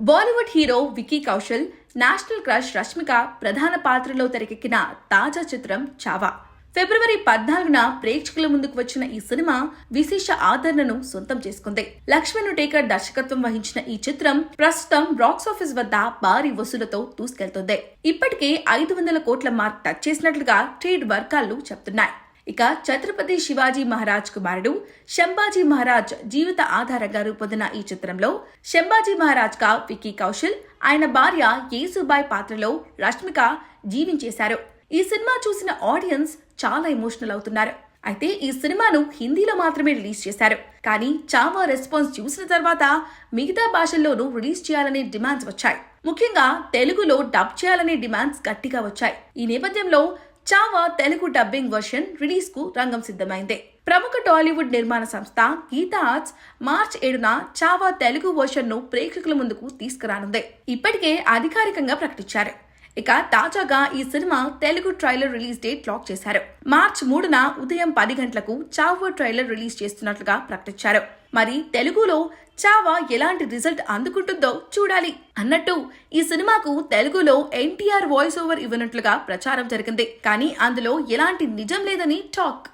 Bollywood hero Vicky Kaushal, national crush Rashmika ప్రధాన పాత్రలో తెరకెక్కిన తాజా చిత్రం చావా. ఫిబ్రవరి 14న ప్రేక్షకుల ముందుకు వచ్చిన ఈ సినిమా విశేష ఆదరణను సొంతం చేసుకుంది. లక్ష్మణ్ టేకర్ దర్శకత్వం వహించిన ఈ చిత్రం ప్రస్తుతం బాక్సాఫీస్ వద్ద భారీ వసూలతో దూసుకెళ్తోంది. ఇప్పటికే 500 కోట్ల మార్క్ టచ్ చేసినట్లుగా ట్రేడ్ వర్గాలు చెప్తున్నాయి. ఇక ఛత్రపతి శివాజీ మహారాజ్ కుమారుడు శంభాజీ మహారాజ్ జీవిత ఆధారంగా రూపొందిన ఈ చిత్రంలో శంభాజీ మహారాజ్ గా విక్కీ కౌశల్, ఆయన భార్య యేసుబాయ్ పాత్రలో రష్మిక జీవించేశారు. ఈ సినిమా చూసిన ఆడియన్స్ చాలా ఎమోషనల్ అవుతున్నారు. అయితే ఈ సినిమాను హిందీలో మాత్రమే రిలీజ్ చేశారు. కానీ చావా రెస్పాన్స్ చూసిన తర్వాత మిగతా భాషల్లోనూ రిలీజ్ చేయాలనే డిమాండ్స్ వచ్చాయి. ముఖ్యంగా తెలుగులో డబ్ చేయాలనే డిమాండ్స్ గట్టిగా వచ్చాయి. ఈ నేపథ్యంలో Chhaava Telugu dubbing version release కు రంగం సిద్ధమైంది. ప్రముఖ టాలీవుడ్ నిర్మాణ సంస్థ Gita arts March 7న Chhaava Telugu version ను ప్రేక్షకుల ముందుకు తీసుకురానుంది. ఇప్పటికే అధికారికంగా ప్రకటించారు. ఇక తాజాగా ఈ cinema Telugu trailer release date lock చేశారు. మార్చ్ 3న ఉదయం 10 గంటలకు చావా ట్రైలర్ రిలీజ్ చేస్తున్నట్లుగా ప్రకటించారు. మరి తెలుగులో చావా ఎలాంటి రిజల్ట్ అందుకుంటుందో చూడాలి. అన్నట్టు ఈ సినిమాకు తెలుగులో ఎన్టీఆర్ వాయిస్ ఓవర్ ఇవ్వనున్నట్లుగా ప్రచారం జరిగింది. కానీ అందులో ఎలాంటి నిజం లేదని టాక్.